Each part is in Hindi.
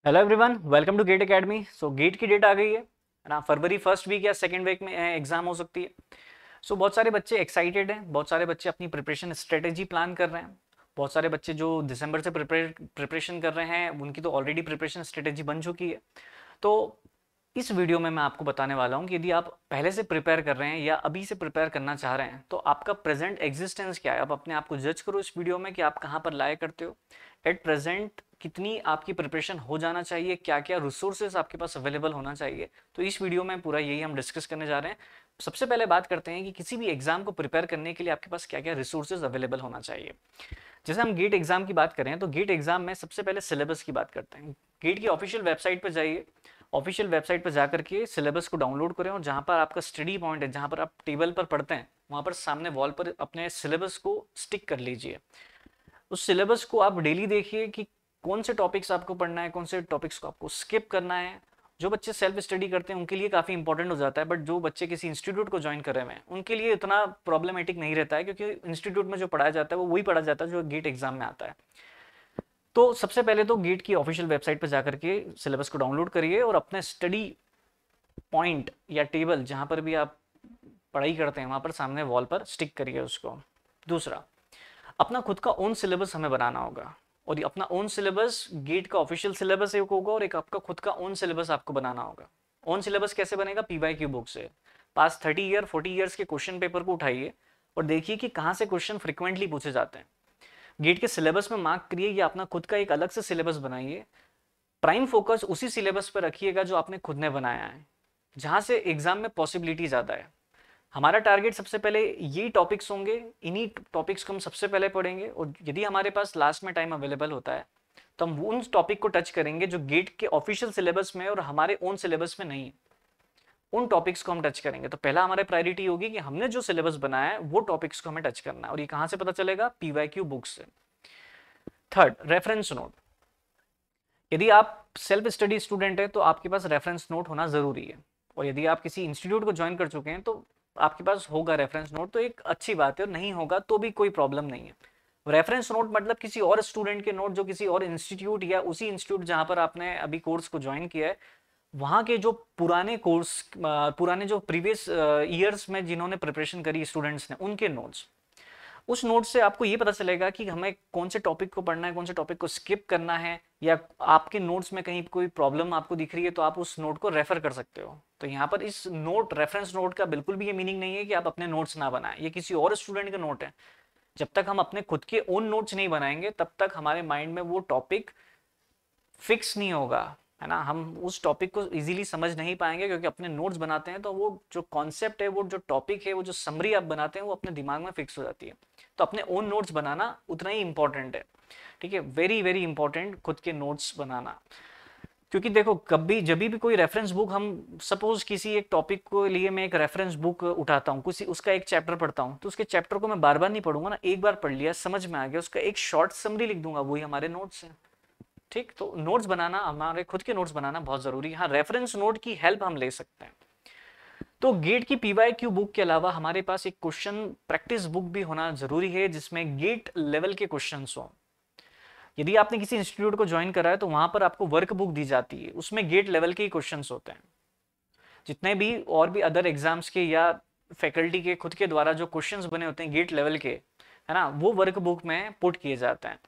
Hello everyone, welcome to GATE academy. So GATE की डेट आ गई है ना। फरवरी फर्स्ट वीक या सेकंड वीक में एग्जाम हो सकती है। सो बहुत सारे बच्चे एक्साइटेड हैं, बहुत सारे बच्चे अपनी प्रिपरेशन स्ट्रेटेजी प्लान कर रहे हैं। बहुत सारे बच्चे जो दिसंबर से प्रिपरेशन कर रहे हैं उनकी तो ऑलरेडी प्रिपरेशन स्ट्रेटेजी बन चुकी है। तो इस वीडियो में मैं आपको बताने वाला हूँ कि यदि आप पहले से प्रिपेयर कर रहे हैं या अभी से प्रिपेयर करना चाह रहे हैं तो आपका प्रेजेंट एग्जिस्टेंस क्या है। आप अपने आप को जज करो इस वीडियो में कि आप कहाँ पर लाया करते हो। एट प्रेजेंट कितनी आपकी प्रिपरेशन हो जाना चाहिए, क्या क्या रिसोर्सेज आपके पास अवेलेबल होना चाहिए। तो इस वीडियो में पूरा यही हम डिस्कस करने जा रहे हैं। सबसे पहले बात करते हैं कि किसी भी एग्जाम को प्रिपेयर करने के लिए आपके पास क्या क्या रिसोर्सेज अवेलेबल होना चाहिए। जैसे हम गेट एग्जाम की बात करें तो गेट एग्जाम में सबसे पहले सिलेबस की बात करते हैं। गेट की ऑफिशियल वेबसाइट पर जाइए। ऑफिशियल वेबसाइट पर जाकर के सिलेबस को डाउनलोड करें और जहाँ पर आपका स्टडी पॉइंट है, जहाँ पर आप टेबल पर पढ़ते हैं, वहाँ पर सामने वॉल पर अपने सिलेबस को स्टिक कर लीजिए। उस सिलेबस को आप डेली देखिए कि कौन से टॉपिक्स आपको पढ़ना है, कौन से टॉपिक्स को आपको स्किप करना है। जो बच्चे सेल्फ स्टडी करते हैं उनके लिए काफ़ी इंपॉर्टेंट हो जाता है, बट जो बच्चे किसी इंस्टीट्यूट को ज्वाइन कर रहे हैं उनके लिए इतना प्रॉब्लमेटिक नहीं रहता है, क्योंकि इंस्टीट्यूट में जो पढ़ाया जाता है वो वही पढ़ा जाता है जो गेट एग्जाम में आता है। तो सबसे पहले तो गेट की ऑफिशियल वेबसाइट पर जाकर के सिलेबस को डाउनलोड करिए और अपने स्टडी पॉइंट या टेबल जहाँ पर भी आप पढ़ाई करते हैं वहाँ पर सामने वॉल पर स्टिक करिए उसको। दूसरा, अपना खुद का ओन सिलेबस हमें बनाना होगा। और ये अपना ओन सिलेबस गेट का ऑफिशियल सिलेबस एक होगा और एक आपका खुद का ओन सिलेबस आपको बनाना होगा। ओन सिलेबस कैसे बनेगा? पीवाईक्यू बुक से पास 30 ईयर 40 ईयर्स के क्वेश्चन पेपर को उठाइए और देखिए कि कहाँ से क्वेश्चन फ्रिक्वेंटली पूछे जाते हैं। गेट के सिलेबस में मार्क करिए या अपना खुद का एक अलग से सिलेबस बनाइए। प्राइम फोकस उसी सिलेबस पर रखिएगा जो आपने खुद ने बनाया है, जहाँ से एग्जाम में पॉसिबिलिटी ज़्यादा है। हमारा टारगेट सबसे पहले यही टॉपिक्स होंगे, इन्हीं टॉपिक्स को हम सबसे पहले पढ़ेंगे और यदि हमारे पास लास्ट में टाइम अवेलेबल होता है तो हम उन टॉपिक को टच करेंगे जो गेट के ऑफिशियल सिलेबस में और हमारे ओन सिलेबस में नहीं है। उन टॉपिक्स को हम टच करेंगे। तो पहला हमारी प्रायोरिटी होगी कि हमने जो सिलेबस बनाया है वो टॉपिक्स को हमें टच करना है, और ये कहाँ से पता चलेगा? पीवाईक्यू बुक से। Third, reference note. यदि आप सेल्फ स्टडी स्टूडेंट हैं तो आपके पास रेफरेंस नोट होना ज़रूरी है। और यदि आप किसी इंस्टीट्यूट को ज्वाइन कर चुके हैं तो आपके पास होगा रेफरेंस नोट, तो एक अच्छी बात है, और नहीं होगा तो भी कोई प्रॉब्लम नहीं है। रेफरेंस नोट मतलब किसी और स्टूडेंट के नोट जो किसी और इंस्टीट्यूट या उसी इंस्टीट्यूट जहाँ पर आपने अभी कोर्स को ज्वाइन किया है वहाँ के जो पुराने कोर्स, पुराने जो प्रीवियस ईयर्स में जिन्होंने प्रिपरेशन करी स्टूडेंट्स ने, उनके नोट्स। उस नोट से आपको ये पता चलेगा कि हमें कौन से टॉपिक को पढ़ना है, कौन से टॉपिक को स्किप करना है, या आपके नोट्स में कहीं कोई प्रॉब्लम आपको दिख रही है तो आप उस नोट को रेफर कर सकते हो। तो यहाँ पर इस नोट, रेफरेंस नोट का बिल्कुल भी ये मीनिंग नहीं है कि आप अपने नोट्स ना बनाएं, ये किसी और स्टूडेंट के नोट है। जब तक हम अपने खुद के ओन नोट्स नहीं बनाएंगे तब तक हमारे माइंड में वो टॉपिक फिक्स नहीं होगा, है ना। हम उस टॉपिक को इजीली समझ नहीं पाएंगे, क्योंकि अपने नोट्स बनाते हैं तो वो जो कॉन्सेप्ट है, वो जो टॉपिक है, वो जो समरी आप बनाते हैं वो अपने दिमाग में फिक्स हो जाती है। तो अपने ओन नोट्स बनाना उतना ही इंपॉर्टेंट है। ठीक है, वेरी वेरी इंपॉर्टेंट खुद के नोट्स बनाना। क्योंकि देखो, कभी जब भी कोई रेफरेंस बुक, हम सपोज किसी एक टॉपिक को लिए मैं एक रेफरेंस बुक उठाता हूँ, किसी उसका एक चैप्टर पढ़ता हूँ, तो उसके चैप्टर को मैं बार बार नहीं पढ़ूंगा ना, एक बार पढ़ लिया समझ में आ गया, उसका एक शॉर्ट समरी लिख दूंगा, वही हमारे नोट्स हैं। ठीक, तो नोट्स बनाना, हमारे खुद के नोट्स बनाना बहुत जरूरी है। हाँ, रेफरेंस नोट की हेल्प हम ले सकते हैं। तो गेट की पीवाईक्यू बुक के अलावा हमारे पास एक क्वेश्चन प्रैक्टिस बुक भी होना जरूरी है, जिसमें गेट लेवल के क्वेश्चंस हो। यदि आपने किसी इंस्टीट्यूट को ज्वाइन करा है तो वहां पर आपको वर्क बुक दी जाती है, उसमें गेट लेवल के ही क्वेश्चंस होते हैं। जितने भी और भी अदर एग्जाम्स के या फैकल्टी के खुद के द्वारा जो क्वेश्चंस बने होते हैं गेट लेवल के, है ना, वो वर्क बुक में पुट किए जाते हैं।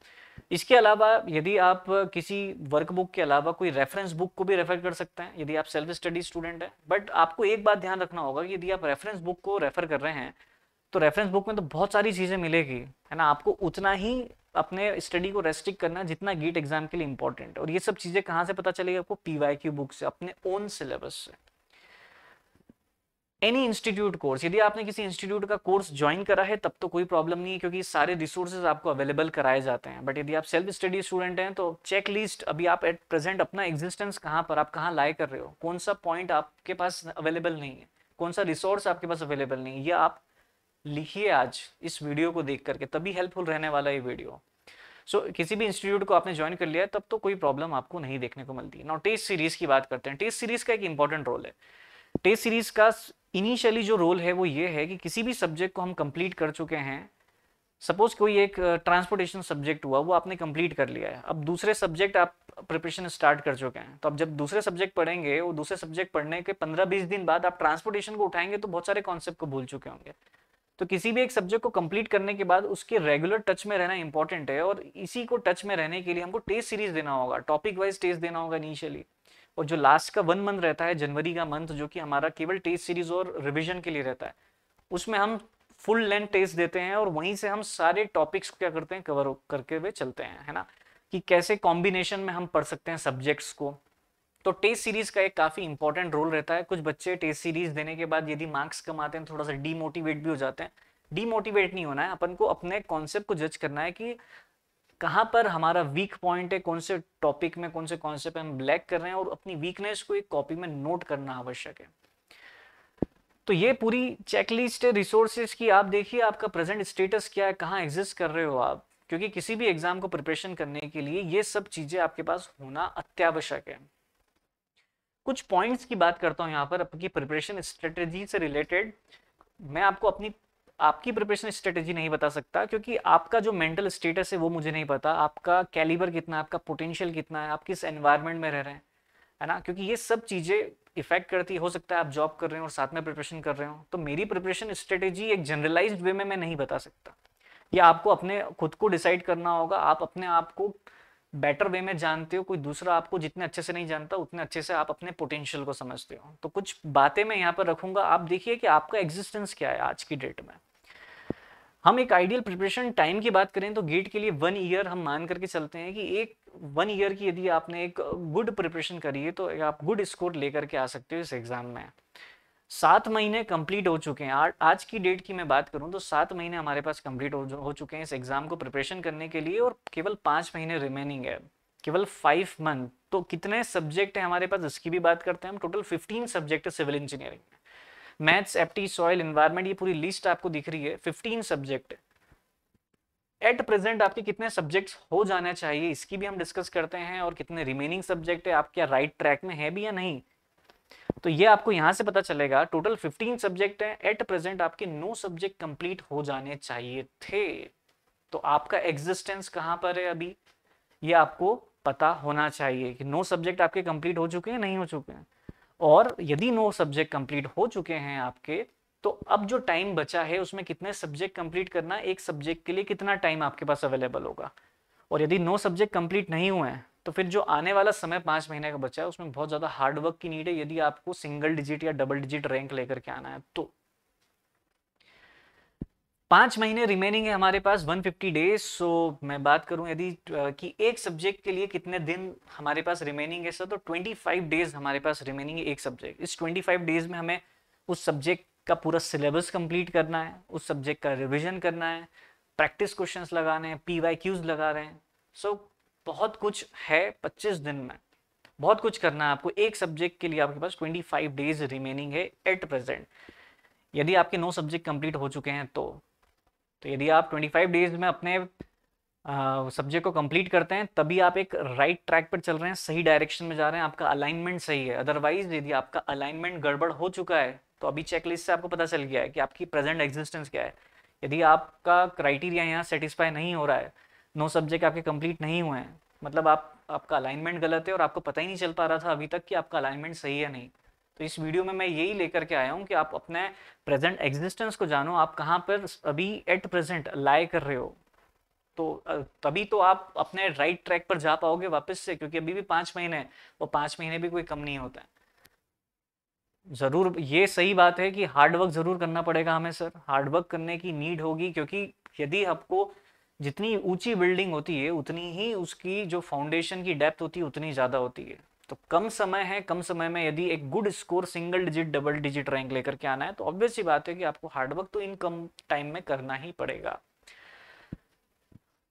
इसके अलावा यदि आप किसी वर्कबुक के अलावा कोई रेफरेंस बुक को भी रेफर कर सकते हैं यदि आप सेल्फ स्टडी स्टूडेंट हैं। बट आपको एक बात ध्यान रखना होगा कि यदि आप रेफरेंस बुक को रेफर कर रहे हैं तो रेफरेंस बुक में तो बहुत सारी चीज़ें मिलेगी, है ना। आपको उतना ही अपने स्टडी को रेस्ट्रिक्ट करना जितना गेट एग्जाम के लिए इंपॉर्टेंट है। और ये सब चीज़ें कहाँ से पता चलेगी आपको? पीवाईक्यू बुक से, अपने ओन सिलेबस से। एनी इंस्टीट्यूट कोर्स, यदि आपने किसी इंस्टीट्यूट का कोर्स ज्वाइन करा है तब तो कोई प्रॉब्लम नहीं है, क्योंकि सारे रिसोर्सेज आपको अवेलेबल कराए जाते हैं। बट यदि आप सेल्फ स्टडी स्टूडेंट हैं तो चेक लिस्ट, अभी आप एट प्रेजेंट अपना एग्जिस्टेंस कहाँ पर, आप कहाँ लाए कर रहे हो, कौन सा पॉइंट आपके पास अवेलेबल नहीं है, कौन सा रिसोर्स आपके पास अवेलेबल नहीं है, ये आप लिखिए आज इस वीडियो को देख करके, तभी हेल्पफुल रहने वाला ये वीडियो। सो किसी भी इंस्टीट्यूट को आपने ज्वाइन कर लिया है तब तो कोई प्रॉब्लम आपको नहीं देखने को मिलती है। नाउ टेस्ट सीरीज की बात करते हैं। टेस्ट सीरीज का एक इंपॉर्टेंट रोल है। टेस्ट सीरीज का इनिशियली जो रोल है वो ये है कि किसी भी सब्जेक्ट को हम कंप्लीट कर चुके हैं, सपोज कोई एक ट्रांसपोर्टेशन सब्जेक्ट हुआ, वो आपने कंप्लीट कर लिया है, अब दूसरे सब्जेक्ट आप प्रिपरेशन स्टार्ट कर चुके हैं, तो अब जब दूसरे सब्जेक्ट पढ़ेंगे, वो दूसरे सब्जेक्ट पढ़ने के 15-20 दिन बाद आप ट्रांसपोर्टेशन को उठाएंगे तो बहुत सारे कॉन्सेप्ट को भूल चुके होंगे। तो किसी भी एक सब्जेक्ट को कंप्लीट करने के बाद उसके रेगुलर टच में रहना इंपॉर्टेंट है, और इसी को टच में रहने के लिए हमको टेस्ट सीरीज देना होगा, टॉपिक वाइज टेस्ट देना होगा इनिशियली। और जो लास्ट का 1 मंथ रहता है, जनवरी का मंथ, जो कि हमारा केवल टेस्ट सीरीज और रिविजन के लिए रहता है, उसमें हम फुल लेंथ टेस्ट देते हैं और वहीं से हम सारे टॉपिक्स क्या करते हैं, कवर करके हुए चलते हैं, है ना, कि कैसे कॉम्बिनेशन में हम पढ़ सकते हैं सब्जेक्ट्स को। तो टेस्ट सीरीज का एक काफी इंपॉर्टेंट रोल रहता है। कुछ बच्चे टेस्ट सीरीज देने के बाद यदि मार्क्स कम आते हैं थोड़ा सा डीमोटिवेट भी हो जाते हैं। डीमोटिवेट नहीं होना है, अपन को अपने कॉन्सेप्ट को जज करना है कि कहाँ पर हमारा वीक पॉइंट है, कौन से टॉपिक में कौन से कॉन्सेप्ट हम ब्लैक कर रहे हैं, और अपनी वीकनेस को एक कॉपी में नोट करना आवश्यक है। तो ये पूरी चेकलिस्ट है रिसोर्सेज की। आप देखिए आपका प्रेजेंट स्टेटस क्या है, कहाँ एग्जिस्ट कर रहे हो आप, क्योंकि किसी भी एग्जाम को प्रिपरेशन करने के लिए ये सब चीजें आपके पास होना अत्यावश्यक है। कुछ पॉइंट्स की बात करता हूँ यहाँ पर आपकी प्रिपरेशन स्ट्रेटेजी से रिलेटेड। मैं आपको आपकी प्रिपरेशन स्ट्रेटेजी नहीं बता सकता, क्योंकि आपका जो मेंटल स्टेटस है वो मुझे नहीं पता, आपका कैलिबर कितना है, आपका पोटेंशियल कितना है, आप किस एनवायरनमेंट में रह रहे हैं, है ना, क्योंकि ये सब चीज़ें इफेक्ट करती। हो सकता है आप जॉब कर रहे हो और साथ में प्रिपरेशन कर रहे हो, तो मेरी प्रिपरेशन स्ट्रेटेजी एक जनरलाइज्ड वे में मैं नहीं बता सकता। ये आपको अपने खुद को डिसाइड करना होगा। आप अपने आप को बेटर वे में जानते हो, कोई दूसरा आपको जितने अच्छे से नहीं जानता उतने अच्छे से आप अपने पोटेंशियल को समझते हो। तो कुछ बातें मैं यहाँ पर रखूंगा, आप देखिए कि आपका एग्जिस्टेंस क्या है आज की डेट में। हम एक आइडियल प्रिपरेशन टाइम की बात करें तो गेट के लिए 1 ईयर हम मान करके चलते हैं कि एक 1 ईयर की यदि आपने एक गुड प्रिपरेशन करी है तो आप गुड स्कोर लेकर के आ सकते हो इस एग्जाम में। 7 महीने कंप्लीट हो चुके हैं। आज की डेट की मैं बात करूं तो 7 महीने हमारे पास कंप्लीट हो चुके हैं इस एग्जाम को प्रिपरेशन करने के लिए, और केवल 5 महीने रिमेनिंग है, केवल 5 मंथ। तो कितने सब्जेक्ट है हमारे पास इसकी भी बात करते हैं हम। टोटल 15 सब्जेक्ट है सिविल इंजीनियरिंग में। मैथ्स, एप्टी, सॉइल, एनवायरमेंट, ये पूरी लिस्ट आपको दिख रही है, 15 सब्जेक्ट। एट प्रेजेंट आपके कितने सब्जेक्ट्स हो जाना चाहिए इसकी भी हम डिस्कस करते हैं, और कितने रिमेनिंग सब्जेक्ट है, आप क्या राइट ट्रैक में है भी या नहीं, तो ये आपको यहां से पता चलेगा। टोटल 15 सब्जेक्ट है, एट प्रेजेंट आपके 9 सब्जेक्ट कंप्लीट हो जाने चाहिए थे। तो आपका एग्जिस्टेंस कहां पर है अभी, ये आपको पता होना चाहिए कि 9 सब्जेक्ट आपके कंप्लीट हो चुके हैं, नहीं हो चुके हैं। और यदि 9 सब्जेक्ट कंप्लीट हो चुके हैं आपके, तो अब जो टाइम बचा है उसमें कितने सब्जेक्ट कंप्लीट करना, एक सब्जेक्ट के लिए कितना टाइम आपके पास अवेलेबल होगा। और यदि 9 सब्जेक्ट कंप्लीट नहीं हुए हैं तो फिर जो आने वाला समय 5 महीने का बचा है उसमें बहुत ज़्यादा हार्ड वर्क की नीड है, यदि आपको सिंगल डिजिट या डबल डिजिट रैंक लेकर के आना है तो। 5 महीने रिमेनिंग है हमारे पास, 150 डेज। सो मैं बात करूं यदि कि एक सब्जेक्ट के लिए कितने दिन हमारे पास रिमेनिंग है सर, तो 25 डेज हमारे पास रिमेनिंग है एक सब्जेक्ट। इस 25 डेज में हमें उस सब्जेक्ट का पूरा सिलेबस कंप्लीट करना है, उस सब्जेक्ट का रिविजन करना है, प्रैक्टिस क्वेश्चंस लगाने हैं, PYQs लगा रहे हैं। सो बहुत कुछ है 25 दिन में, बहुत कुछ करना है आपको। एक सब्जेक्ट के लिए आपके पास 25 डेज रिमेनिंग है एट प्रेजेंट, यदि आपके 9 सब्जेक्ट कंप्लीट हो चुके हैं तो यदि आप 25 डेज में अपने सब्जेक्ट को कंप्लीट करते हैं तभी आप एक राइट ट्रैक पर चल रहे हैं, सही डायरेक्शन में जा रहे हैं, आपका अलाइनमेंट सही है। अदरवाइज यदि आपका अलाइनमेंट गड़बड़ हो चुका है तो अभी चेकलिस्ट से आपको पता चल गया है कि आपकी प्रेजेंट एग्जिस्टेंस क्या है। यदि आपका क्राइटेरिया यहाँ सेटिस्फाई नहीं हो रहा है, 9 सब्जेक्ट आपके कंप्लीट नहीं हुए हैं, मतलब आपका अलाइनमेंट गलत है और आपको पता ही नहीं चल पा रहा था अभी तक कि आपका अलाइनमेंट सही है नहीं। तो इस वीडियो में मैं यही लेकर के आया हूँ कि आप अपने प्रेजेंट एग्जिस्टेंस को जानो, आप कहाँ पर अभी एट प्रेजेंट लाई कर रहे हो, तो तभी तो आप अपने राइट ट्रैक पर जा पाओगे वापस से, क्योंकि अभी भी 5 महीने हैं, वो 5 महीने भी कोई कम नहीं होता है। ज़रूर ये सही बात है कि हार्ड वर्क ज़रूर करना पड़ेगा हमें सर, हार्ड वर्क करने की नीड होगी, क्योंकि यदि आपको जितनी ऊंची बिल्डिंग होती है उतनी ही उसकी जो फाउंडेशन की डेप्थ होती है उतनी ज़्यादा होती है। तो कम समय है, कम समय में यदि एक good score single digit double digit rank लेकर के आना है तो ऑब्वियस सी बात है कि आपको हार्ड वर्क तो इन कम टाइम में करना ही पड़ेगा।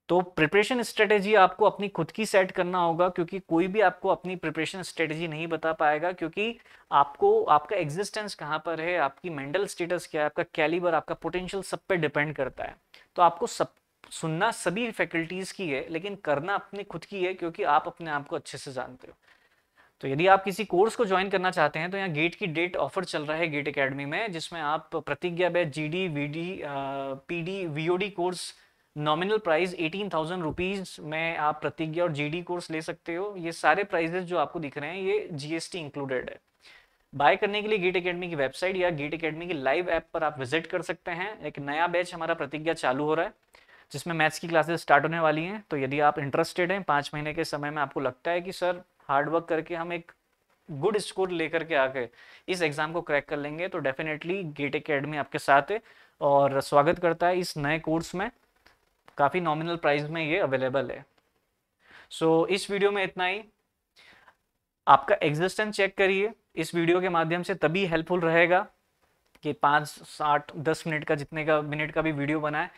तो प्रिपरेशन स्ट्रेटेजी आपको अपनी खुद की सेट करना होगा, क्योंकि कोई भी आपको अपनी प्रिपरेशन स्ट्रेटेजी नहीं बता पाएगा, क्योंकि आपको आपका एग्जिस्टेंस कहाँ पर है, आपकी मेंटल स्टेटस क्या है, आपका कैलिबर, आपका पोटेंशियल सब पे डिपेंड करता है। तो आपको सब सुनना सभी फैकल्टीज की है, लेकिन करना अपनी खुद की है, क्योंकि आप अपने आप को अच्छे से जानते हो। तो यदि आप किसी कोर्स को ज्वाइन करना चाहते हैं तो यहाँ गेट की डेट ऑफर चल रहा है गेट एकेडमी में, जिसमें आप प्रतिज्ञा batch, GD, VD, PD, VOD course nominal price 18,000 rupees में आप प्रतिज्ञा और जीडी कोर्स ले सकते हो। ये सारे प्राइजेस जो आपको दिख रहे हैं ये जीएसटी इंक्लूडेड है। बाय करने के लिए गेट एकेडमी की वेबसाइट या गेट एकेडमी की लाइव ऐप पर आप विजिट कर सकते हैं। एक नया बैच हमारा प्रतिज्ञा चालू हो रहा है जिसमें मैथ्स की क्लासेस स्टार्ट होने वाली हैं। तो यदि आप इंटरेस्टेड हैं 5 महीने के समय में आपको लगता है कि सर हार्डवर्क करके हम एक गुड स्कोर लेकर के आके इस एग्ज़ाम को क्रैक कर लेंगे, तो डेफिनेटली गेट एकेडमी आपके साथ है और स्वागत करता है इस नए कोर्स में। काफ़ी नॉमिनल प्राइस में ये अवेलेबल है। सो इस वीडियो में इतना ही। आपका एग्जिस्टेंस चेक करिए, इस वीडियो के माध्यम से तभी हेल्पफुल रहेगा कि 5, 7, 10 मिनट का जितने का मिनट का भी वीडियो बनाए,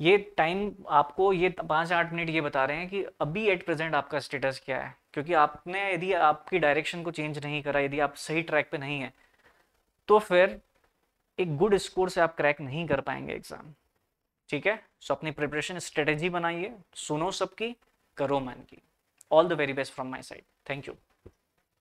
ये टाइम आपको ये 5-8 मिनट ये बता रहे हैं कि अभी एट प्रेजेंट आपका स्टेटस क्या है। क्योंकि आपने यदि आपकी डायरेक्शन को चेंज नहीं करा, यदि आप सही ट्रैक पे नहीं है, तो फिर एक गुड स्कोर से आप क्रैक नहीं कर पाएंगे एग्जाम। ठीक है, सो अपनी प्रिपरेशन स्ट्रेटेजी बनाइए, सुनो सबकी, करो मन की। All the very best from my side. Thank you.